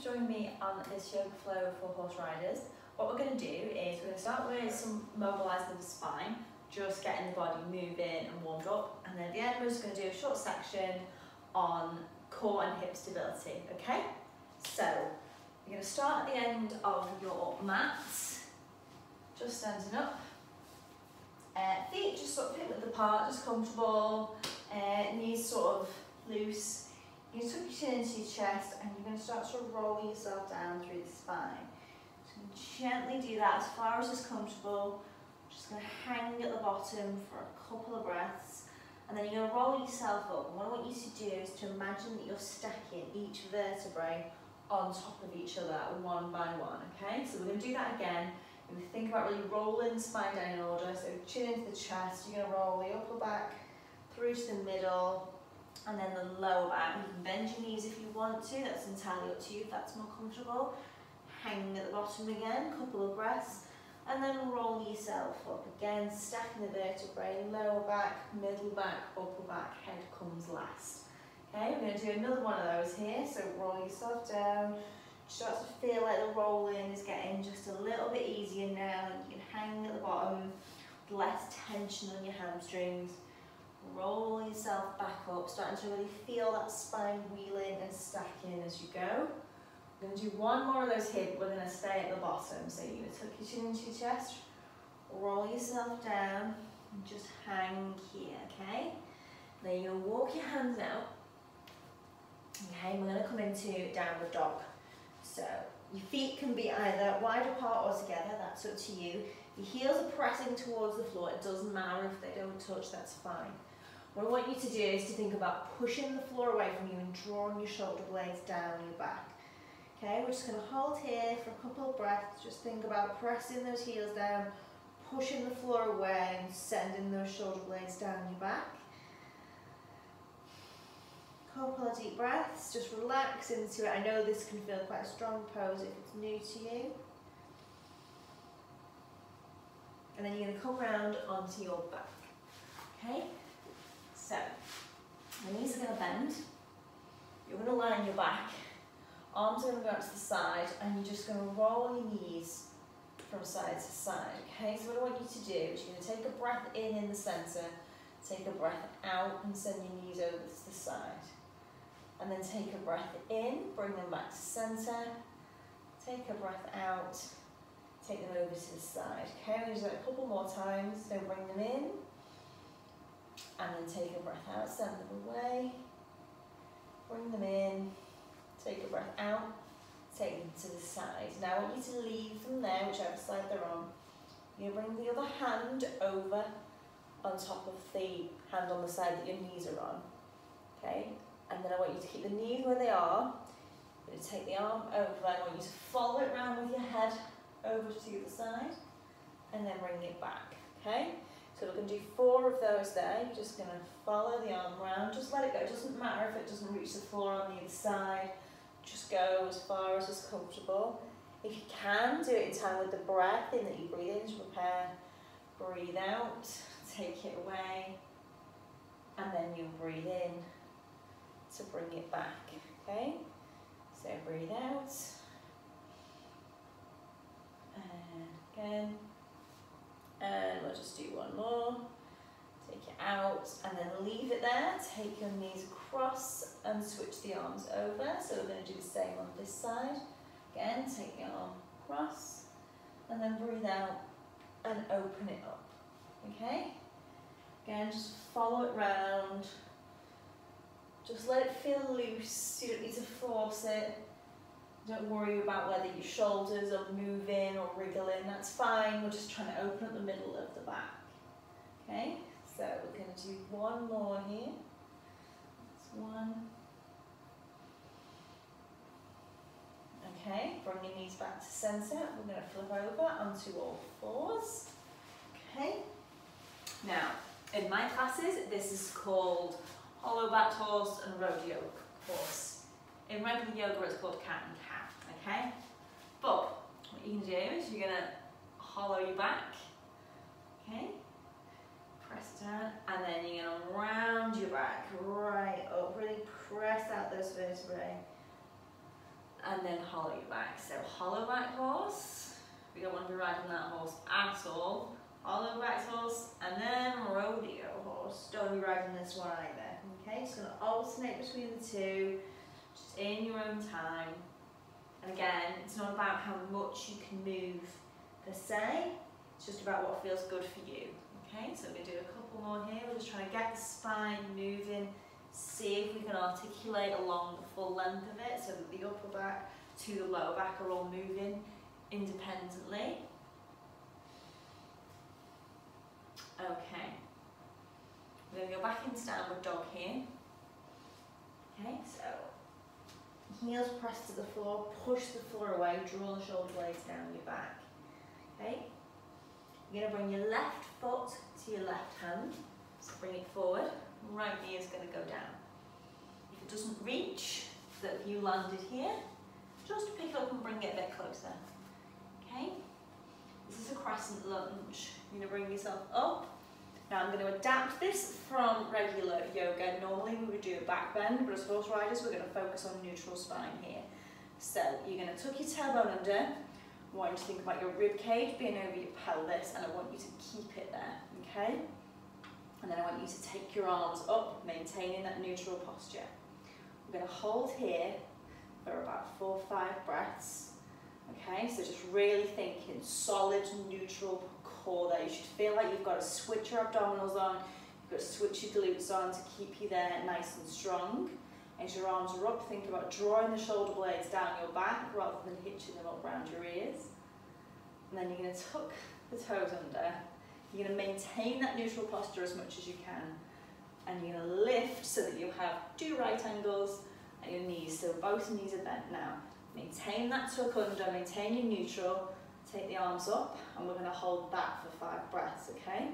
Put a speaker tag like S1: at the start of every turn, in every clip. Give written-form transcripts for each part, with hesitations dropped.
S1: joining me on this yoga flow for horse riders. What we're going to do is we're going to start with some mobilising of the spine, just getting the body moving and warmed up, and then at the end we're just going to do a short section on core and hip stability, okay? So you're going to start at the end of your mat, just standing up, feet just sort of hip width apart, just comfortable, knees sort of loose. You tuck your chin into your chest and you're going to start to roll yourself down through the spine. Just gently do that as far as is comfortable. Just going to hang at the bottom for a couple of breaths, and then you're going to roll yourself up. And what I want you to do is to imagine that you're stacking each vertebrae on top of each other one by one, okay? So we're going to do that again. And we think about really rolling the spine down in order. So chin into the chest, you're going to roll the upper back through to the middle, and then the lower back. You can bend your knees if you want to, that's entirely up to you if that's more comfortable. Hang at the bottom again, couple of breaths, and then roll yourself up again, stacking the vertebrae, lower back, middle back, upper back, head comes last. Okay, we're going to do another one of those here, so roll yourself down. Start to feel like the rolling is getting just a little bit easier now. You can hang at the bottom with less tension on your hamstrings. Roll yourself back up, starting to really feel that spine wheeling and stacking as you go. We're going to do one more of those here, but we're going to stay at the bottom. So you're going to tuck your chin into your chest, roll yourself down, and just hang here, okay? Then you're going to walk your hands out. Okay, we're going to come into downward dog. So your feet can be either wide apart or together, that's up to you. Your heels are pressing towards the floor, it doesn't matter if they don't touch, that's fine. What I want you to do is to think about pushing the floor away from you and drawing your shoulder blades down your back. Okay, we're just going to hold here for a couple of breaths. Just think about pressing those heels down, pushing the floor away and sending those shoulder blades down your back. Couple of deep breaths, just relax into it. I know this can feel quite a strong pose if it's new to you. And then you're going to come round onto your back. Okay? So, the knees are going to bend, you're going to lie on your back, arms are going to go out to the side, and you're just going to roll your knees from side to side, okay? So what I want you to do is you're going to take a breath in the centre, take a breath out and send your knees over to the side. And then take a breath in, bring them back to centre, take a breath out, take them over to the side, okay? We'll do that a couple more times, so bring them in, and then take a breath out, send them away, bring them in, take a breath out, take them to the side. Now I want you to leave them there, whichever side they're on. You're going to bring the other hand over on top of the hand on the side that your knees are on, okay? And then I want you to keep the knees where they are. You're going to take the arm over, I want you to follow it round with your head over to the other side, and then bring it back, okay? So we're going to do 4 of those there. You're just going to follow the arm around, just let it go. It doesn't matter if it doesn't reach the floor on the other side, just go as far as is comfortable. If you can, do it in time with the breath in that you breathe in to prepare, breathe out, take it away, and then you breathe in to bring it back, okay? So breathe out, and again. And we'll just do one more. Take it out and then leave it there. Take your knees across and switch the arms over. So we're going to do the same on this side. Again, take the arm across and then breathe out and open it up. Okay? Again, just follow it round. Just let it feel loose. You don't need to force it. Don't worry about whether your shoulders are moving or wriggling, that's fine. We're just trying to open up the middle of the back. Okay, so we're going to do one more here. That's one. Okay, bring your knees back to centre. We're going to flip over onto all 4s. Okay, now in my classes this is called hollow backed horse and rodeo horse. In regular yoga it's called cat and cat, okay? But what you can do is you're going to hollow your back, okay? Press down, and then you're going to round your back right up, really press out those vertebrae, and then hollow. hollow your back. So hollow back horse. We don't want to be riding that horse at all. Hollow back horse, and then rodeo horse. Don't be riding this one either. Okay, just going to alternate between the two, just in your own time. And again, it's not about how much you can move per se, it's just about what feels good for you. Okay, so we're going to do a couple more here. We're just trying to get the spine moving, see if we can articulate along the full length of it so that the upper back to the lower back are all moving independently. Okay, we're going to go back into downward dog here. Okay, so heels pressed to the floor, push the floor away, draw the shoulder blades down your back. Okay, you're going to bring your left foot to your left hand, so bring it forward, right knee is going to go down. If it doesn't reach, so if you landed here, just pick it up and bring it a bit closer. Okay, this is a crescent lunge. You're going to bring yourself up. Now I'm going to adapt this from regular yoga. Normally we would do a back bend, but as horse riders we're going to focus on neutral spine here. So you're going to tuck your tailbone under. I want you to think about your rib cage being over your pelvis, and I want you to keep it there, okay? And then I want you to take your arms up, maintaining that neutral posture. We're going to hold here for about 4 or 5 breaths. Okay, so just really thinking solid, neutral core there. You should feel like you've got to switch your abdominals on, you've got to switch your glutes on to keep you there nice and strong. As your arms are up, think about drawing the shoulder blades down your back rather than hitching them up around your ears. And then you're going to tuck the toes under. You're going to maintain that neutral posture as much as you can. And you're going to lift so that you have 2 right angles at your knees. So both knees are bent now. Maintain that tuck under, maintain your neutral, take the arms up, and we're going to hold that for 5 breaths, okay?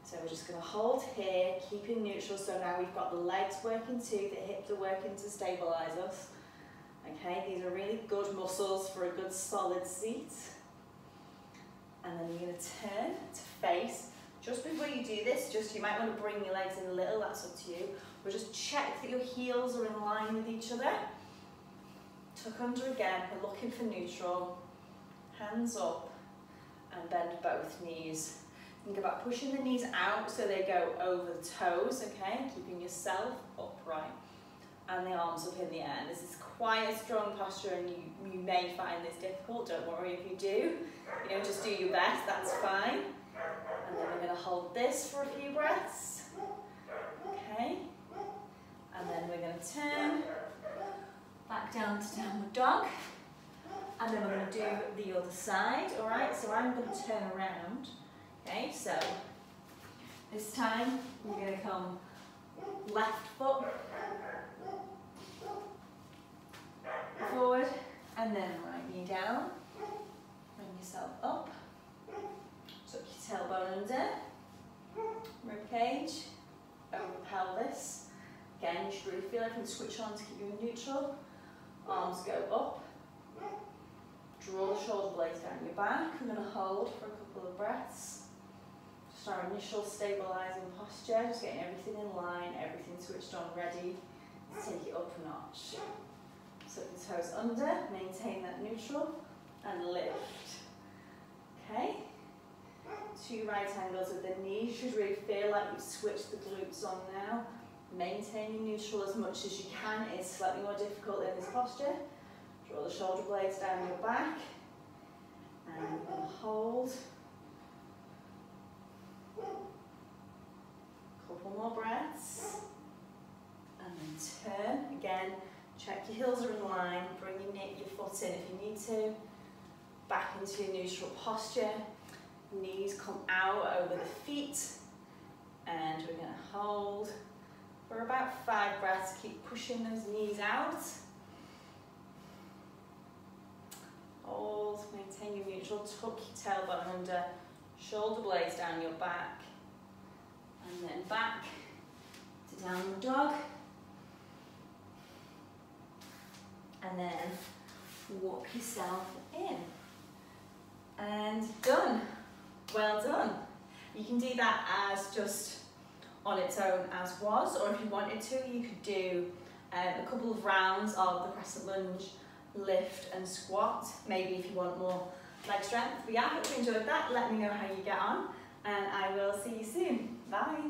S1: So we're just going to hold here, keeping neutral, so now we've got the legs working too, the hips are working to stabilise us. Okay, these are really good muscles for a good solid seat. And then you're going to turn to face. Just before you do this, you might want to bring your legs in a little, that's up to you. But just check that your heels are in line with each other. Tuck under again, we're looking for neutral. Hands up and bend both knees. Think about pushing the knees out so they go over the toes, okay? Keeping yourself upright. And the arms up in the air. This is quite a strong posture and you may find this difficult. Don't worry if you do. You know, just do your best, that's fine. And then we're going to hold this for a few breaths. Okay? And then we're going to turn back down to downward dog. And then we're going to do the other side, alright? So I'm going to turn around. Okay, so this time we're going to come left foot forward and then right knee down. Bring yourself up. Tuck your tailbone under. Rib cage over the pelvis. Again, you should really feel like you can switch on to keep you in neutral. Arms go up. Draw the shoulder blades down your back. We're going to hold for a couple of breaths. Just our initial stabilising posture, just getting everything in line, everything switched on, ready to take it up a notch. So the toes under, maintain that neutral, and lift. Okay? 2 right angles with the knees. You should really feel like you've switched the glutes on now. Maintaining neutral as much as you can. It's slightly more difficult in this posture. Draw the shoulder blades down your back. And we're going to hold. Couple more breaths. And then turn. Again, check your heels are in line. Bring your foot in if you need to. Back into your neutral posture. Knees come out over the feet. And we're going to hold for about 5 breaths. Keep pushing those knees out. Hold, maintain your neutral, tuck your tailbone under, shoulder blades down your back, and then back to downward dog, and then walk yourself in, and done. Well done. You can do that as just on its own as was, or if you wanted to, you could do a couple of rounds of the crescent lunge lift and squat, maybe if you want more leg strength. But yeah, I hope you enjoyed that. Let me know how you get on, and I will see you soon. Bye.